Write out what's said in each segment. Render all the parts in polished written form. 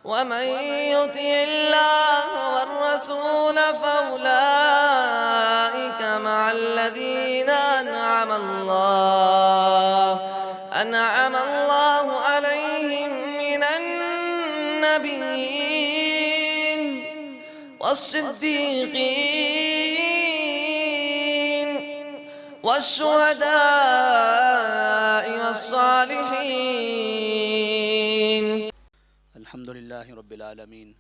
ومن يطع الله والرسول فأولئك مع الذين أنعم الله عليهم من النبيين والصديقين والشهداء والصالحين. الحمد للہ رب العالمین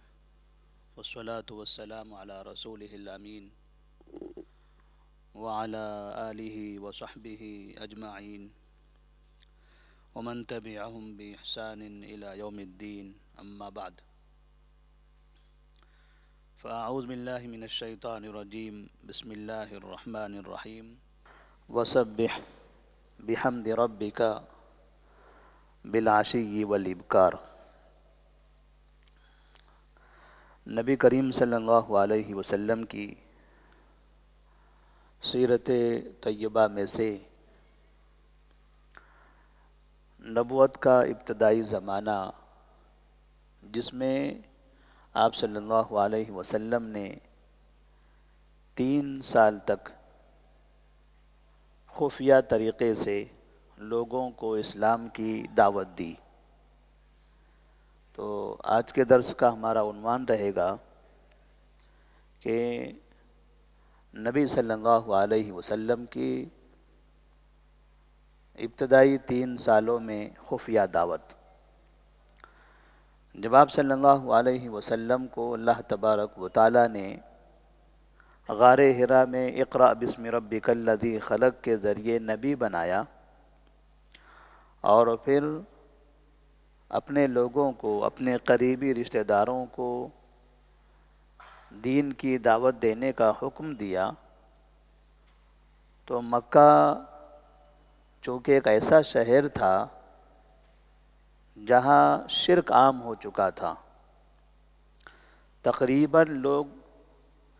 والصلاة والسلام علی رسولہ الامین وعلی آلہ وصحبہ اجمعین ومن تبعہم بإحسان الی یوم الدین اما بعد فاعوذ باللہ من الشیطان الرجیم بسم اللہ الرحمن الرحیم وسبح بحمد ربک بالعشی والابکار۔ نبی کریم صلی اللہ علیہ وسلم کی سیرت طیبہ میں سے نبوت کا ابتدائی زمانہ، جس میں آپ صلی اللہ علیہ وسلم نے 3 سال تک خفیہ طریقے سے لوگوں کو اسلام کی دعوت دی۔ تو آج کے درس کا ہمارا عنوان رہے گا کہ نبی صلی اللہ علیہ وسلم کی ابتدائی 3 سالوں میں خفیہ دعوت۔ جب آپ صلی اللہ علیہ وسلم کو اللہ تبارک و تعالیٰ نے غار حرا میں اقرأ بسم ربک الذی خلق کے ذریعے نبی بنایا، اور پھر اپنے لوگوں کو، اپنے قریبی رشتہ داروں کو دین کی دعوت دینے کا حکم دیا، تو مکہ چونکہ ایک ایسا شہر تھا جہاں شرک عام ہو چکا تھا، تقریباً لوگ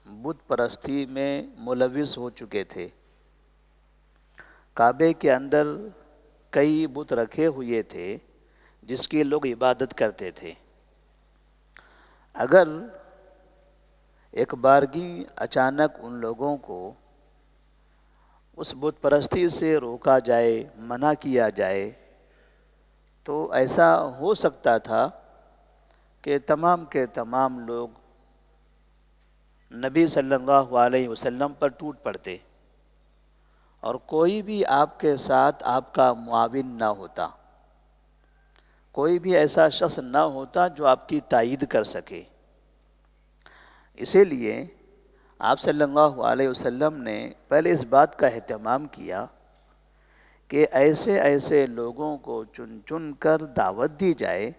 بت پرستی میں ملوث ہو چکے تھے۔ کعبے کے اندر کئی بت رکھے ہوئے تھے جس کی لوگ عبادت کرتے تھے۔ اگر ایک بارگی اچانک ان لوگوں کو اس بت پرستی سے روکا جائے، منع کیا جائے، تو ایسا ہو سکتا تھا کہ تمام کے تمام لوگ نبی صلی اللہ علیہ وسلم پر ٹوٹ پڑتے، اور کوئی بھی آپ کے ساتھ آپ کا معاون نہ ہوتا، کوئی بھی ایسا شخص نہ ہوتا جو آپ کی تائید کر سکے۔ اسی لیے آپ صلی اللہ علیہ وسلم نے پہلے اس بات کا اہتمام کیا کہ ایسے ایسے لوگوں کو چن چن کر دعوت دی جائے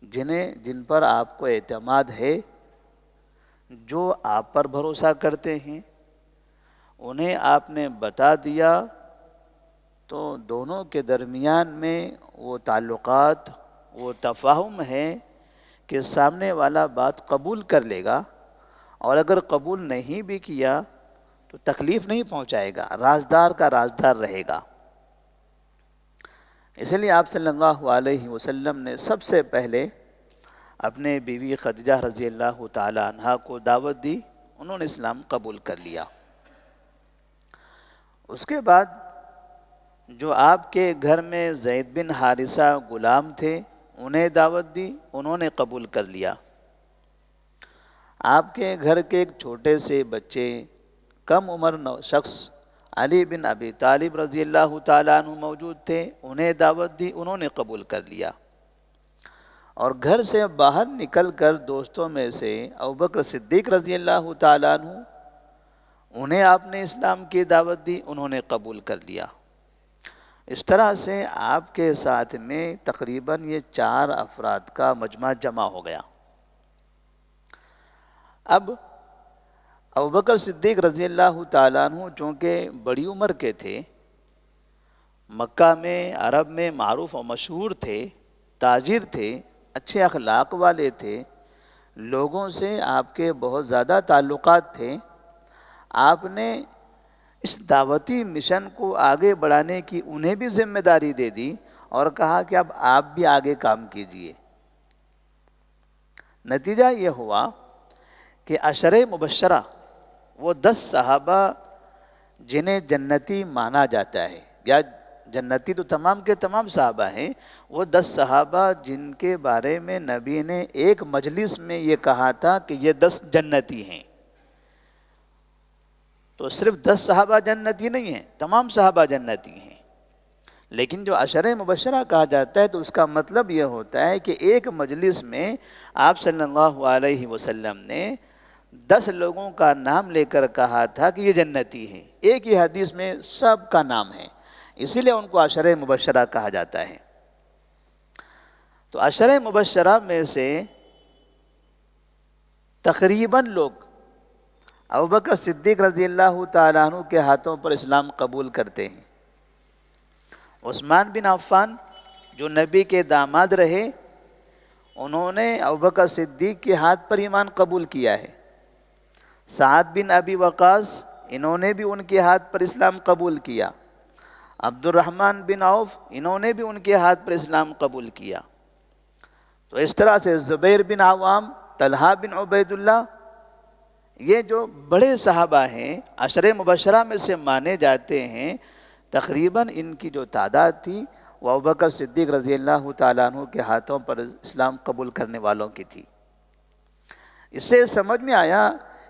جن پر آپ کو اعتماد ہے، جو آپ پر بھروسہ کرتے ہیں۔ انہیں آپ نے بتا دیا تو دونوں کے درمیان میں وہ تعلقات، وہ تفاہم ہے کہ سامنے والا بات قبول کر لے گا، اور اگر قبول نہیں بھی کیا تو تکلیف نہیں پہنچائے گا، رازدار کا رازدار رہے گا۔ اس لیے آپ صلی اللہ علیہ وسلم نے سب سے پہلے اپنے بیوی خدیجہ رضی اللہ تعالی عنہا کو دعوت دی، انہوں نے اسلام قبول کر لیا۔ اس کے بعد جو آپ کے گھر میں زید بن حارثہ غلام تھے، انہیں دعوت دی، انہوں نے قبول کر لیا۔ آپ کے گھر کے ایک چھوٹے سے بچے، کم عمر شخص علی بن ابی طالب رضی اللہ تعالیٰ عنہ موجود تھے، انہیں دعوت دی، انہوں نے قبول کر لیا۔ اور گھر سے باہر نکل کر دوستوں میں سے ابوبکر صدیق رضی اللہ تعالیٰ عنہ، انہیں آپ نے اسلام کی دعوت دی، انہوں نے قبول کر لیا۔ اس طرح سے آپ کے ساتھ میں تقریباً یہ 4 افراد کا مجمع جمع ہو گیا۔ اب ابوبکر صدیق رضی اللہ تعالیٰ عنہ چونکہ بڑی عمر کے تھے، مکہ میں، عرب میں معروف و مشہور تھے، تاجر تھے، اچھے اخلاق والے تھے، لوگوں سے آپ کے بہت زیادہ تعلقات تھے۔ آپ نے اس دعوتی مشن کو آگے بڑھانے کی انہیں بھی ذمہ داری دے دی، اور کہا کہ اب آپ بھی آگے کام کیجئے۔ نتیجہ یہ ہوا کہ عشرہ مبشرہ وہ 10 صحابہ جنہیں جنتی مانا جاتا ہے، یا جنتی تو تمام کے تمام صحابہ ہیں، وہ 10 صحابہ جن کے بارے میں نبی نے ایک مجلس میں یہ کہا تھا کہ یہ 10 جنتی ہیں. تو صرف 10 صحابہ جنتی نہیں ہیں، تمام صحابہ جنتی ہیں. لیکن جو عشرہ مبشرہ کہا جاتا ہے تو اس کا مطلب یہ ہوتا ہے کہ ایک مجلس میں آپ صلی اللہ علیہ وسلم نے 10 لوگوں کا نام لے کر کہا تھا کہ یہ جنتی ہیں. ایک ہی حدیث میں سب کا نام ہے، اسی لیے ان کو عشرہ مبشرہ کہا جاتا ہے. تو عشرہ مبشرہ میں سے تقریباً لوگ ابوبکر صدیق رضی اللہ تعالیٰ عنہ کے ہاتھوں پر اسلام قبول کرتے ہیں. عثمان بن عفان جو نبی کے داماد رہے، انہوں نے ابوبکر صدیق کے ہاتھ پر ایمان قبول کیا ہے. سعد بن ابی وقاص انہوں نے بھی ان کے ہاتھ پر اسلام قبول کیا. عبد الرحمن بن عوف انہوں نے بھی ان کے ہاتھ پر اسلام قبول کیا. تو اس طرح سے زبیر بن عوام، طلحہ بن عبید اللہ، یہ جو بڑے صحابہ ہیں عشرہ مبشرہ میں سے مانے جاتے ہیں، تقریباً ان کی جو تعداد تھی وہ ابوبکر صدیق رضی اللہ تعالیٰ عنہ کے ہاتھوں پر اسلام قبول کرنے والوں کی تھی. اس سے سمجھ میں آیا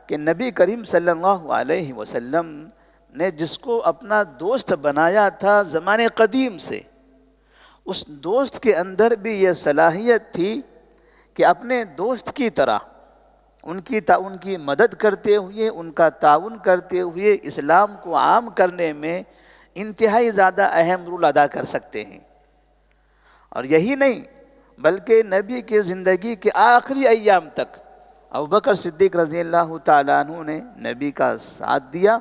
کہ نبی کریم صلی اللہ علیہ وسلم نے جس کو اپنا دوست بنایا تھا زمانے قدیم سے، اس دوست کے اندر بھی یہ صلاحیت تھی کہ اپنے دوست کی طرح ان کی مدد کرتے ہوئے، ان کا تعاون کرتے ہوئے اسلام کو عام کرنے میں انتہائی زیادہ اہم رول ادا کر سکتے ہیں. اور یہی نہیں بلکہ نبی کے زندگی کے آخری ایام تک ابوبکر صدیق رضی اللہ تعالیٰ عنہ نے نبی کا ساتھ دیا،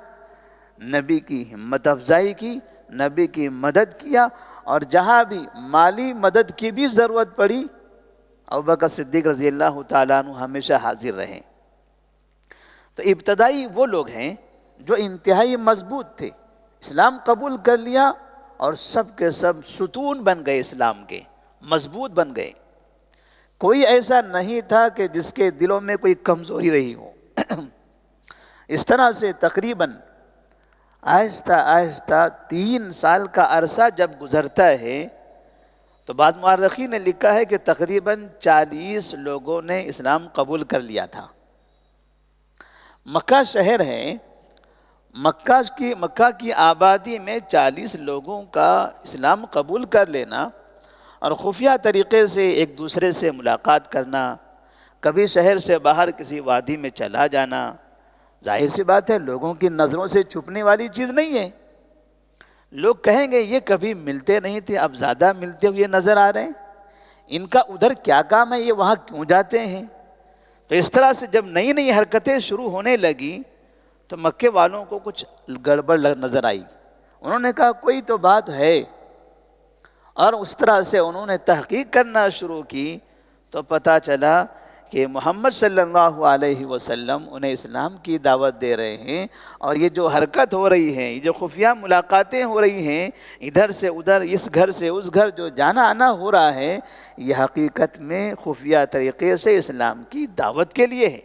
نبی کی ہمت افزائی کی، نبی کی مدد کیا، اور جہاں بھی مالی مدد کی بھی ضرورت پڑی ابوبکر صدیق رضی اللہ تعالیٰ عنہ ہمیشہ حاضر رہے. تو ابتدائی وہ لوگ ہیں جو انتہائی مضبوط تھے، اسلام قبول کر لیا اور سب کے سب ستون بن گئے، اسلام کے مضبوط بن گئے. کوئی ایسا نہیں تھا کہ جس کے دلوں میں کوئی کمزوری رہی ہو. اس طرح سے تقریباً آہستہ آہستہ 3 سال کا عرصہ جب گزرتا ہے تو بعض مورخین نے لکھا ہے کہ تقریباً 40 لوگوں نے اسلام قبول کر لیا تھا. مکہ شہر ہے، مکہ کی آبادی میں 40 لوگوں کا اسلام قبول کر لینا اور خفیہ طریقے سے ایک دوسرے سے ملاقات کرنا، کبھی شہر سے باہر کسی وادی میں چلا جانا، ظاہر سی بات ہے لوگوں کی نظروں سے چھپنے والی چیز نہیں ہے. لوگ کہیں گے یہ کبھی ملتے نہیں تھے، اب زیادہ ملتے ہوئے نظر آ رہے ہیں، ان کا ادھر کیا کام ہے، یہ وہاں کیوں جاتے ہیں. تو اس طرح سے جب نئی نئی حرکتیں شروع ہونے لگی تو مکے والوں کو کچھ گڑبڑ نظر آئی. انہوں نے کہا کوئی تو بات ہے، اور اس طرح سے انہوں نے تحقیق کرنا شروع کی تو پتہ چلا کہ محمد صلی اللہ علیہ وسلم انہیں اسلام کی دعوت دے رہے ہیں، اور یہ جو حرکت ہو رہی ہے، یہ جو خفیہ ملاقاتیں ہو رہی ہیں، ادھر سے ادھر، اس گھر سے اس گھر جو جانا آنا ہو رہا ہے، یہ حقیقت میں خفیہ طریقے سے اسلام کی دعوت کے لیے ہے.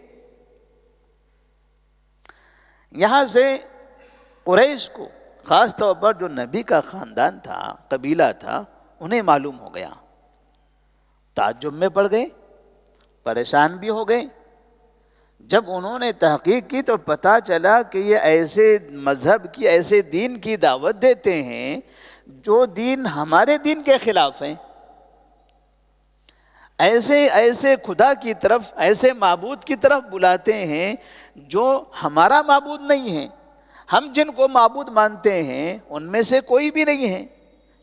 یہاں سے قریش کو، خاص طور پر جو نبی کا خاندان تھا، قبیلہ تھا، انہیں معلوم ہو گیا، تعجب میں پڑ گئے، پریشان بھی ہو گئے. جب انہوں نے تحقیق کی تو پتہ چلا کہ یہ ایسے مذہب کی، ایسے دین کی دعوت دیتے ہیں جو دین ہمارے دین کے خلاف ہیں، ایسے خدا کی طرف، ایسے معبود کی طرف بلاتے ہیں جو ہمارا معبود نہیں ہے. ہم جن کو معبود مانتے ہیں ان میں سے کوئی بھی نہیں ہے،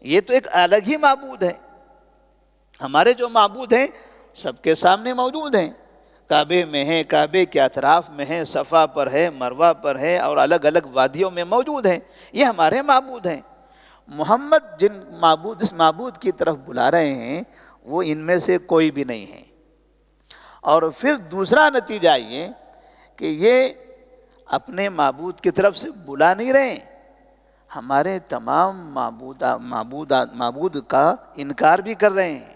یہ تو ایک الگ ہی معبود ہے. ہمارے جو معبود ہیں سب کے سامنے موجود ہیں، کعبے میں ہیں، کعبے کے اطراف میں ہیں، صفا پر ہے، مروہ پر ہے، اور الگ الگ وادیوں میں موجود ہیں، یہ ہمارے معبود ہیں. محمد جس معبود کی طرف بلا رہے ہیں وہ ان میں سے کوئی بھی نہیں ہے. اور پھر دوسرا نتیجہ یہ کہ یہ اپنے معبود کی طرف سے بلا نہیں رہے، ہمارے تمام معبود کا انکار بھی کر رہے ہیں.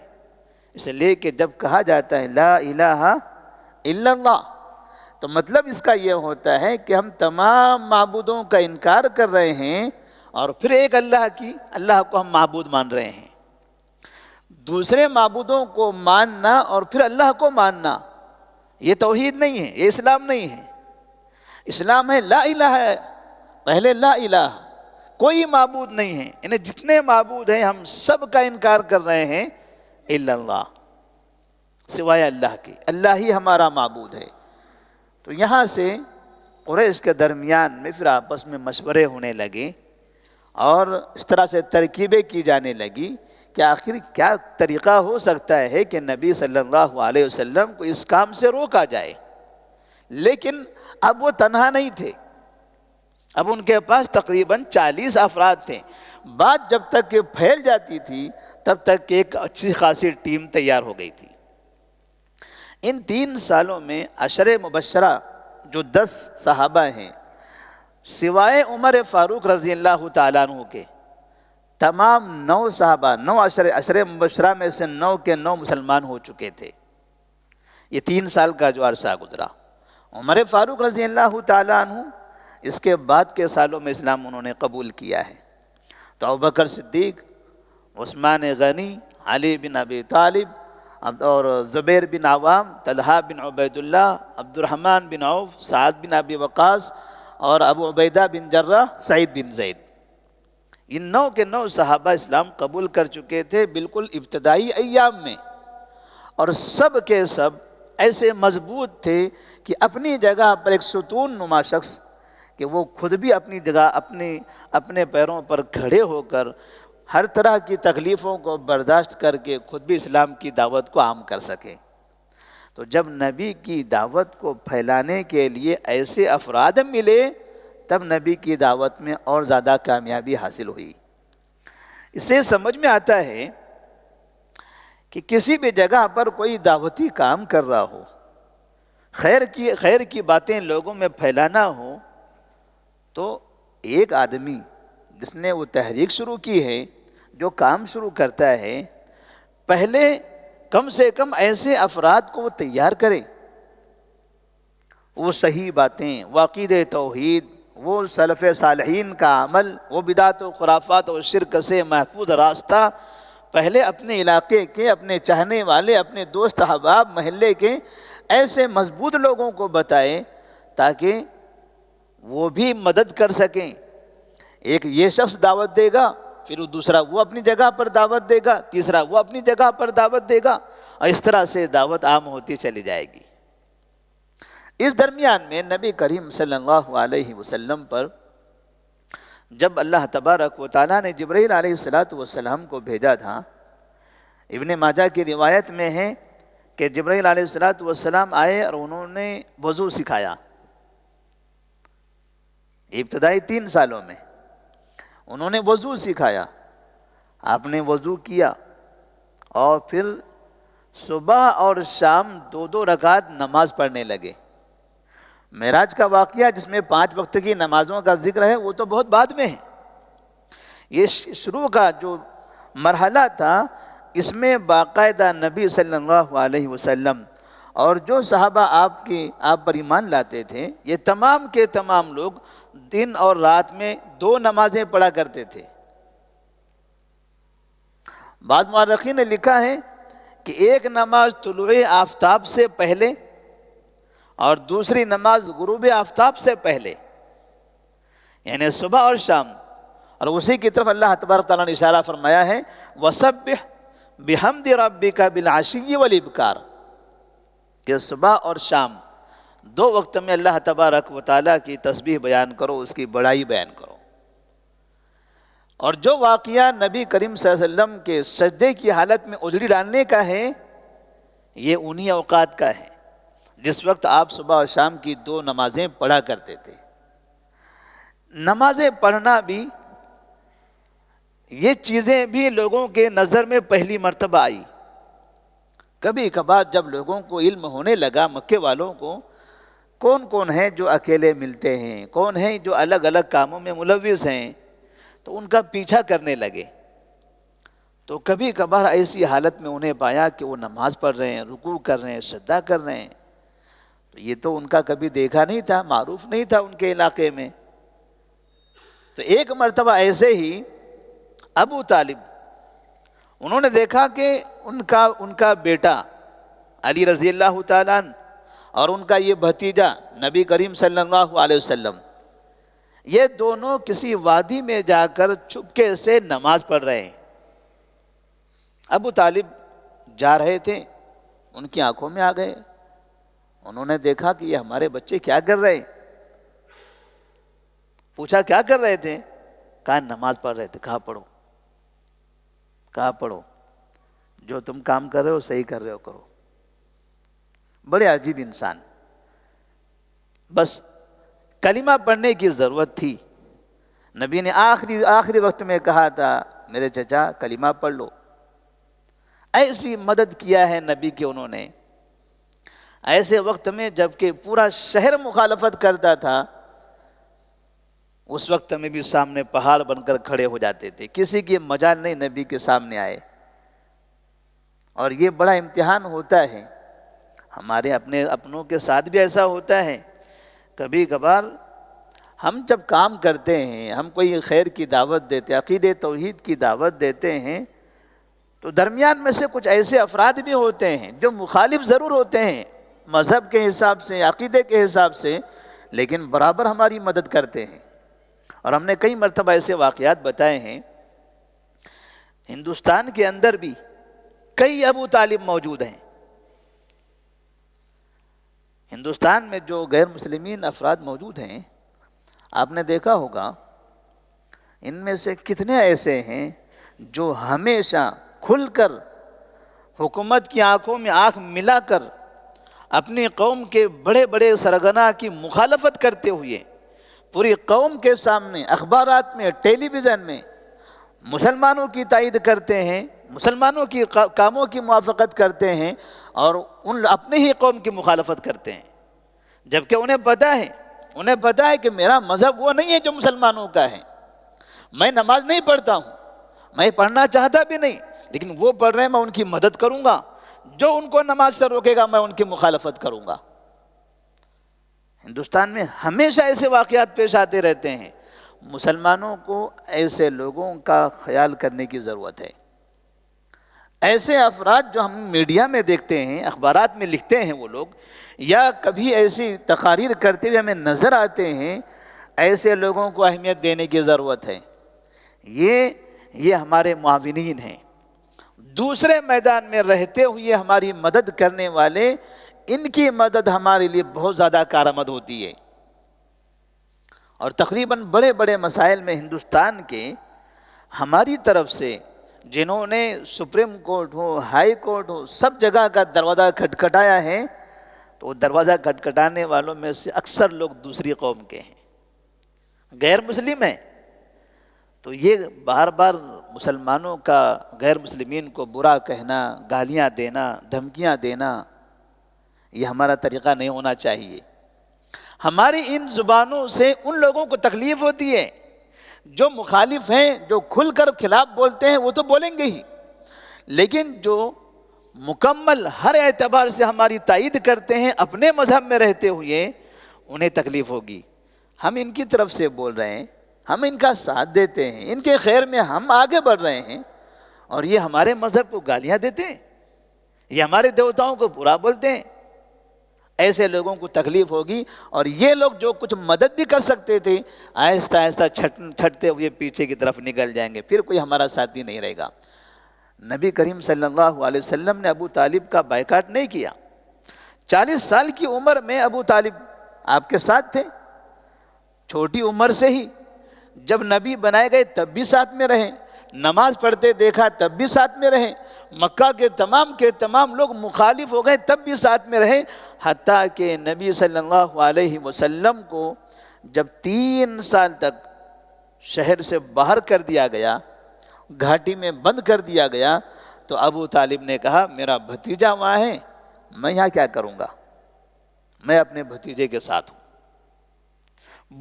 اس لیے کہ جب کہا جاتا ہے لا الہ الا اللہ. تو مطلب اس کا یہ ہوتا ہے کہ ہم تمام معبودوں کا انکار کر رہے ہیں اور پھر ایک اللہ کو ہم معبود مان رہے ہیں. دوسرے معبودوں کو ماننا اور پھر اللہ کو ماننا یہ توحید نہیں ہے، یہ اسلام نہیں ہے. اسلام ہے لا الہ ہے، پہلے لا الہ، کوئی معبود نہیں ہے، یعنی جتنے معبود ہیں ہم سب کا انکار کر رہے ہیں الا اللہ، سوائے اللہ کے. اللہ ہی ہمارا معبود ہے. تو یہاں سے قریش کے درمیان میں پھر آپس میں مشورے ہونے لگے اور اس طرح سے ترکیبیں کی جانے لگی کہ آخر کیا طریقہ ہو سکتا ہے کہ نبی صلی اللہ علیہ وسلم کو اس کام سے روکا جائے. لیکن اب وہ تنہا نہیں تھے، اب ان کے پاس تقریباً 40 افراد تھے. بات جب تک کہ پھیل جاتی تھی تب تک ایک اچھی خاصی ٹیم تیار ہو گئی تھی. ان 3 سالوں میں عشرہ مبشرہ جو 10 صحابہ ہیں، سوائے عمر فاروق رضی اللہ تعالیٰ عنہ کے تمام 9 صحابہ، 9 عشرہ مبشرہ میں سے 9 کے 9 مسلمان ہو چکے تھے. یہ 3 سال کا جو عرصہ گزرا. عمر فاروق رضی اللہ تعالیٰ عنہ اس کے بعد کے سالوں میں اسلام انہوں نے قبول کیا ہے. تو ابوبکر صدیق، عثمان غنی، علی بن ابی طالب اور زبیر بن عوام، طلحہ بن عبید اللہ، عبد الرحمن بن عوف، سعد بن ابی وقاص اور ابو عبیدہ بن جرہ، سعید بن زید. ان 9 کے 9 صحابہ اسلام قبول کر چکے تھے بالکل ابتدائی ایام میں، اور سب کے سب ایسے مضبوط تھے کہ اپنی جگہ پر ایک ستون نما شخص کہ وہ خود بھی اپنی جگہ اپنے پیروں پر کھڑے ہو کر ہر طرح کی تکلیفوں کو برداشت کر کے خود بھی اسلام کی دعوت کو عام کر سکے. تو جب نبی کی دعوت کو پھیلانے کے لیے ایسے افراد ملے تب نبی کی دعوت میں اور زیادہ کامیابی حاصل ہوئی. اس سے سمجھ میں آتا ہے کہ کسی بھی جگہ پر کوئی دعوتی کام کر رہا ہو، خیر کی باتیں لوگوں میں پھیلانا ہو، تو ایک آدمی جس نے وہ تحریک شروع کی ہے، جو کام شروع کرتا ہے، پہلے کم سے کم ایسے افراد کو وہ تیار کرے، وہ صحیح باتیں، وہ عقیدہ توحید، وہ سلف صالحین کا عمل، وہ بدعت و خرافات و شرک سے محفوظ راستہ پہلے اپنے علاقے کے، اپنے چاہنے والے، اپنے دوست احباب، محلے کے ایسے مضبوط لوگوں کو بتائے تاکہ وہ بھی مدد کر سکیں. ایک یہ شخص دعوت دے گا، پھر دوسرا وہ اپنی جگہ پر دعوت دے گا، تیسرا وہ اپنی جگہ پر دعوت دے گا، اور اس طرح سے دعوت عام ہوتی چلی جائے گی. اس درمیان میں نبی کریم صلی اللہ علیہ وسلم پر جب اللہ تبارک و تعالیٰ نے جبرائیل علیہ السلام کو بھیجا تھا، ابن ماجہ کی روایت میں ہے کہ جبرائیل علیہ السلام آئے اور انہوں نے وضو سکھایا. ابتدائی 3 سالوں میں انہوں نے وضو سکھایا. آپ نے وضو کیا اور پھر صبح اور شام 2 رکعت نماز پڑھنے لگے. معراج کا واقعہ جس میں 5 وقت کی نمازوں کا ذکر ہے وہ تو بہت بعد میں ہے. یہ شروع کا جو مرحلہ تھا اس میں باقاعدہ نبی صلی اللہ علیہ وسلم اور جو صحابہ آپ پر ایمان لاتے تھے، یہ تمام کے تمام لوگ دن اور رات میں 2 نمازیں پڑھا کرتے تھے. بعض مورخین نے لکھا ہے کہ ایک نماز طلوع آفتاب سے پہلے اور دوسری نماز غروب آفتاب سے پہلے، یعنی صبح اور شام. اور اسی کی طرف اللہ تبارک تعالیٰ نے اشارہ فرمایا ہے وَسَبِّحْ بِحَمْدِ رَبِّكَ بِالْعَشِيِّ وَالْإِبْكَارِ، کہ صبح اور شام 2 وقت میں اللہ تبارک و تعالیٰ کی تسبیح بیان کرو، اس کی بڑائی بیان کرو. اور جو واقعہ نبی کریم صلی اللہ علیہ وسلم کے سجدے کی حالت میں اجڑی ڈالنے کا ہے، یہ انہی اوقات کا ہے جس وقت آپ صبح اور شام کی 2 نمازیں پڑھا کرتے تھے. نمازیں پڑھنا بھی، یہ چیزیں بھی لوگوں کے نظر میں پہلی مرتبہ آئی. کبھی کبھار جب لوگوں کو علم ہونے لگا، مکے والوں کو، کون ہیں جو اکیلے ملتے ہیں، کون ہیں جو الگ الگ کاموں میں ملوث ہیں، تو ان کا پیچھا کرنے لگے. تو کبھی کبھار ایسی حالت میں انہیں پایا کہ وہ نماز پڑھ رہے ہیں، رکوع کر رہے ہیں، سجدہ کر رہے ہیں. تو یہ تو ان کا کبھی دیکھا نہیں تھا، معروف نہیں تھا ان کے علاقے میں. تو ایک مرتبہ ایسے ہی ابو طالب انہوں نے دیکھا کہ ان کا بیٹا علی رضی اللہ تعالیٰ عنہ اور ان کا یہ بھتیجا نبی کریم صلی اللہ علیہ وسلم، یہ دونوں کسی وادی میں جا کر چپکے سے نماز پڑھ رہے ہیں. ابو طالب جا رہے تھے، ان کی آنکھوں میں آ گئے. انہوں نے دیکھا کہ یہ ہمارے بچے کیا کر رہے ہیں. پوچھا کیا کر رہے تھے؟ کہا نماز پڑھ رہے تھے. کہا پڑھو، جو تم کام کر رہے ہو صحیح کر رہے ہو کرو. بڑے عجیب انسان. بس کلمہ پڑھنے کی ضرورت تھی. نبی نے آخری وقت میں کہا تھا میرے چچا کلمہ پڑھ لو. ایسی مدد کیا ہے نبی کے انہوں نے، ایسے وقت میں جب کہ پورا شہر مخالفت کرتا تھا، اس وقت میں بھی سامنے پہاڑ بن کر کھڑے ہو جاتے تھے. کسی کی مجال نہیں نبی کے سامنے آئے. اور یہ بڑا امتحان ہوتا ہے ہمارے اپنوں کے ساتھ بھی ایسا ہوتا ہے. کبھی کبھار ہم جب کام کرتے ہیں، ہم کوئی خیر کی دعوت دیتے، عقیدے توحید کی دعوت دیتے ہیں، تو درمیان میں سے کچھ ایسے افراد بھی ہوتے ہیں جو مخالف ضرور ہوتے ہیں مذہب کے حساب سے، عقیدے کے حساب سے، لیکن برابر ہماری مدد کرتے ہیں. اور ہم نے کئی مرتبہ ایسے واقعات بتائے ہیں. ہندوستان کے اندر بھی کئی ابو طالب موجود ہیں. ہندوستان میں جو غیر مسلمین افراد موجود ہیں، آپ نے دیکھا ہوگا ان میں سے کتنے ایسے ہیں جو ہمیشہ کھل کر حکومت کی آنکھوں میں آنکھ ملا کر اپنی قوم کے بڑے بڑے سرغنہ کی مخالفت کرتے ہوئے پوری قوم کے سامنے اخبارات میں، ٹیلی ویژن میں مسلمانوں کی تائید کرتے ہیں، مسلمانوں کی کاموں کی موافقت کرتے ہیں اور اپنے ہی قوم کی مخالفت کرتے ہیں. جبکہ انہیں پتہ ہے کہ میرا مذہب وہ نہیں ہے جو مسلمانوں کا ہے. میں نماز نہیں پڑھتا ہوں، میں پڑھنا چاہتا بھی نہیں، لیکن وہ پڑھ رہے ہیں میں ان کی مدد کروں گا. جو ان کو نماز سے روکے گا میں ان کی مخالفت کروں گا. ہندوستان میں ہمیشہ ایسے واقعات پیش آتے رہتے ہیں. مسلمانوں کو ایسے لوگوں کا خیال کرنے کی ضرورت ہے. ایسے افراد جو ہم میڈیا میں دیکھتے ہیں، اخبارات میں لکھتے ہیں وہ لوگ، یا کبھی ایسی تقاریر کرتے ہوئے ہمیں نظر آتے ہیں، ایسے لوگوں کو اہمیت دینے کی ضرورت ہے. یہ ہمارے معاونین ہیں. دوسرے میدان میں رہتے ہوئے ہماری مدد کرنے والے، ان کی مدد ہمارے لیے بہت زیادہ کارآمد ہوتی ہے. اور تقریباً بڑے بڑے مسائل میں ہندوستان کے ہماری طرف سے جنہوں نے سپریم کورٹ ہو، ہائی کورٹ ہو، سب جگہ کا دروازہ کھٹکھٹایا ہے، تو وہ دروازہ کھٹکھٹانے والوں میں سے اکثر لوگ دوسری قوم کے ہیں، غیر مسلم ہیں. تو یہ بار بار مسلمانوں کا غیر مسلمین کو برا کہنا، گالیاں دینا، دھمکیاں دینا، یہ ہمارا طریقہ نہیں ہونا چاہیے. ہماری ان زبانوں سے ان لوگوں کو تکلیف ہوتی ہے جو مخالف ہیں، جو کھل کر خلاف بولتے ہیں وہ تو بولیں گے ہی، لیکن جو مکمل ہر اعتبار سے ہماری تائید کرتے ہیں اپنے مذہب میں رہتے ہوئے، انہیں تکلیف ہوگی. ہم ان کی طرف سے بول رہے ہیں، ہم ان کا ساتھ دیتے ہیں، ان کے خیر میں ہم آگے بڑھ رہے ہیں، اور یہ ہمارے مذہب کو گالیاں دیتے ہیں، یہ ہمارے دیوتاؤں کو برا بولتے ہیں. ایسے لوگوں کو تکلیف ہوگی. اور یہ لوگ جو کچھ مدد بھی کر سکتے تھے، آہستہ آہستہ چھٹتے ہوئے پیچھے کی طرف نکل جائیں گے، پھر کوئی ہمارا ساتھی نہیں رہے گا. نبی کریم صلی اللہ علیہ وسلم نے ابو طالب کا بائیکاٹ نہیں کیا. 40 سال کی عمر میں ابو طالب آپ کے ساتھ تھے. چھوٹی عمر سے ہی جب نبی بنائے گئے تب بھی ساتھ میں رہے، نماز پڑھتے دیکھا تب بھی ساتھ میں رہے، مکہ کے تمام لوگ مخالف ہو گئے تب بھی ساتھ میں رہے، حتیٰ کہ نبی صلی اللہ علیہ وسلم کو جب 3 سال تک شہر سے باہر کر دیا گیا، گھاٹی میں بند کر دیا گیا، تو ابو طالب نے کہا میرا بھتیجا وہاں ہے، میں یہاں کیا کروں گا، میں اپنے بھتیجے کے ساتھ ہوں.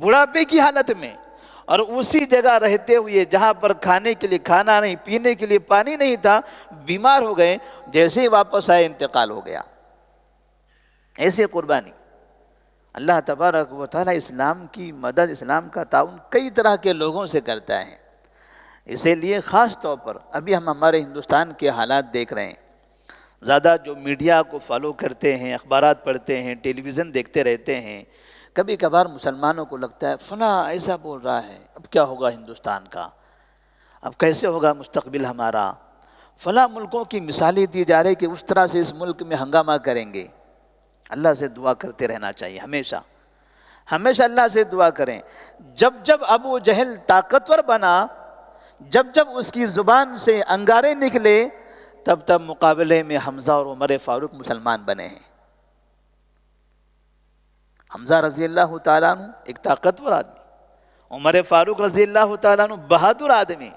بڑھاپے کی حالت میں اور اسی جگہ رہتے ہوئے جہاں پر کھانے کے لیے کھانا نہیں، پینے کے لیے پانی نہیں تھا، بیمار ہو گئے، جیسے ہی واپس آئے انتقال ہو گیا. ایسے قربانی. اللہ تبارک و تعالیٰ اسلام کی مدد، اسلام کا تعاون کئی طرح کے لوگوں سے کرتا ہے. اسی لیے خاص طور پر ابھی ہم ہمارے ہندوستان کے حالات دیکھ رہے ہیں. زیادہ جو میڈیا کو فالو کرتے ہیں، اخبارات پڑھتے ہیں، ٹیلی ویژن دیکھتے رہتے ہیں، کبھی کبھار مسلمانوں کو لگتا ہے فلاں ایسا بول رہا ہے، اب کیا ہوگا ہندوستان کا، اب کیسے ہوگا مستقبل ہمارا. فلاں ملکوں کی مثالیں دی جا رہی کہ اس طرح سے اس ملک میں ہنگامہ کریں گے. اللہ سے دعا کرتے رہنا چاہیے ہمیشہ، ہمیشہ اللہ سے دعا کریں. جب جب ابو جہل طاقتور بنا، جب جب اس کی زبان سے انگارے نکلے، تب تب مقابلے میں حمزہ اور عمر فاروق مسلمان بنے ہیں. حمزہ رضی اللہ تعالیٰ عنہ ایک طاقتور آدمی، عمر فاروق رضی اللہ تعالیٰ عنہ بہادر آدمی.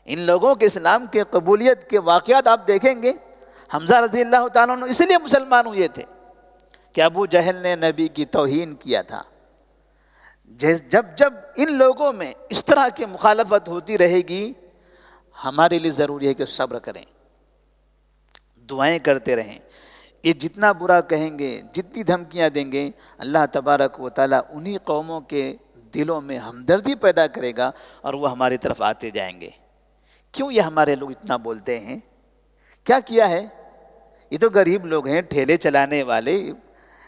ان لوگوں کے اسلام کے قبولیت کے واقعات آپ دیکھیں گے. حمزہ رضی اللہ تعالیٰ عنہ اس لیے مسلمان ہوئے تھے کہ ابو جہل نے نبی کی توہین کیا تھا. جب جب ان لوگوں میں اس طرح کی مخالفت ہوتی رہے گی، ہمارے لیے ضروری ہے کہ صبر کریں، دعائیں کرتے رہیں. یہ جتنا برا کہیں گے، جتنی دھمکیاں دیں گے، اللہ تبارک و تعالیٰ انہی قوموں کے دلوں میں ہمدردی پیدا کرے گا اور وہ ہماری طرف آتے جائیں گے. کیوں یہ ہمارے لوگ اتنا بولتے ہیں؟ کیا کیا ہے؟ یہ تو غریب لوگ ہیں، ٹھیلے چلانے والے،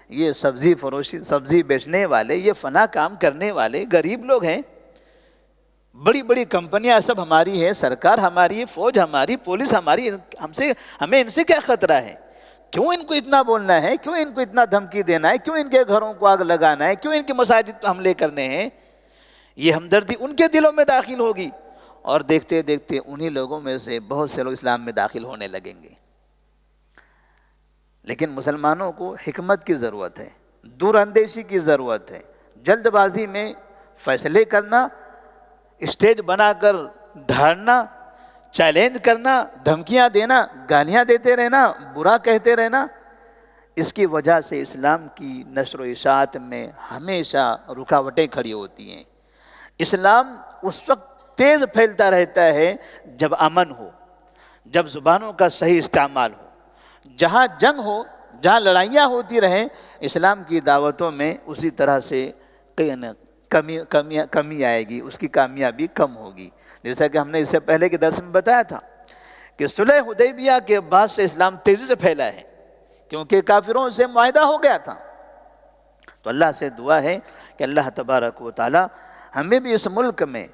یہ سبزی فروشی، سبزی بیچنے والے، یہ فنا کام کرنے والے غریب لوگ ہیں. بڑی بڑی کمپنیاں سب ہماری ہیں، سرکار ہماری، فوج ہماری، پولیس ہماری، ہمیں ان سے کیا خطرہ ہے؟ کیوں ان کو اتنا بولنا ہے؟ کیوں ان کو اتنا دھمکی دینا ہے؟ کیوں ان کے گھروں کو آگ لگانا ہے؟ کیوں ان کے مساجد پر حملے کرنے ہیں؟ یہ ہمدردی ان کے دلوں میں داخل ہوگی اور دیکھتے دیکھتے انہی لوگوں میں سے بہت سے لوگ اسلام میں داخل ہونے لگیں گے. لیکن مسلمانوں کو حکمت کی ضرورت ہے، دور اندیشی کی ضرورت ہے. جلد بازی میں فیصلے کرنا، اسٹیج بنا کر دھارنا، چیلنج کرنا، دھمکیاں دینا، گالیاں دیتے رہنا، برا کہتے رہنا، اس کی وجہ سے اسلام کی نشر و اشاعت میں ہمیشہ رکاوٹیں کھڑی ہوتی ہیں. اسلام اس وقت تیز پھیلتا رہتا ہے جب امن ہو، جب زبانوں کا صحیح استعمال ہو. جہاں جنگ ہو، جہاں ہوتی رہیں، اسلام کی دعوتوں میں اسی طرح سے کمی آئے گی، اس کی کامیابی کم ہوگی. جیسا کہ ہم نے اس سے پہلے کے درس میں بتایا تھا کہ صلح حدیبیہ کے بعد سے اسلام تیزی سے پھیلا ہے، کیونکہ کافروں سے معاہدہ ہو گیا تھا. تو اللہ سے دعا ہے کہ اللہ تبارک و تعالی ہمیں بھی اس ملک میں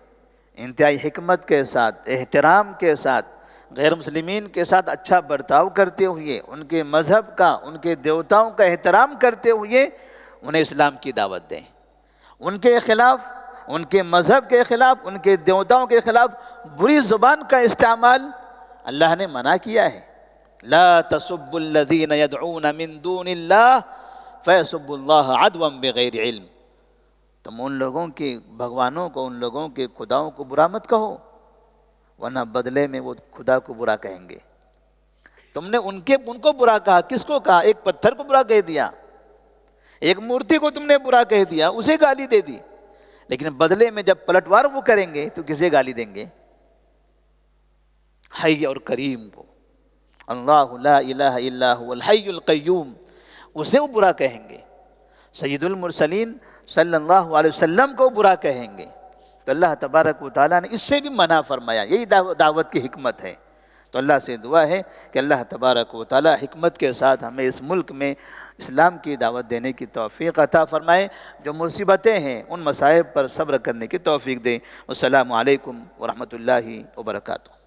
انتہائی حکمت کے ساتھ، احترام کے ساتھ، غیر مسلمین کے ساتھ اچھا برتاؤ کرتے ہوئے، ان کے مذہب کا، ان کے دیوتاؤں کا احترام کرتے ہوئے انہیں اسلام کی دعوت دیں. ان کے خلاف، ان کے مذہب کے خلاف، ان کے دیوتاؤں کے خلاف بری زبان کا استعمال اللہ نے منع کیا ہے. لا تسبوا الذین يدعون من دون اللہ فیسبوا اللہ عدوا بغیر علم. تم ان لوگوں کے بھگوانوں کو، ان لوگوں کے خداؤں کو برا مت کہو، ورنہ بدلے میں وہ خدا کو برا کہیں گے. تم نے ان کو برا کہا. کس کو کہا؟ ایک پتھر کو برا کہہ دیا، ایک مورتی کو تم نے برا کہہ دیا، اسے گالی دے دی. لیکن بدلے میں جب پلٹوار وہ کریں گے تو کسے گالی دیں گے؟ حی اور کریم کو، اللہ لا الہ الا هو الحی القیوم، اسے وہ برا کہیں گے. سید المرسلین صلی اللہ علیہ وسلم کو برا کہیں گے. تو اللہ تبارک و تعالیٰ نے اس سے بھی منع فرمایا. یہی دعوت کی حکمت ہے. تو اللہ سے دعا ہے کہ اللہ تبارک و تعالیٰ حکمت کے ساتھ ہمیں اس ملک میں اسلام کی دعوت دینے کی توفیق عطا فرمائے. جو مصیبتیں ہیں ان مصائب پر صبر کرنے کی توفیق دے. السلام علیکم ورحمۃ اللہ وبرکاتہ.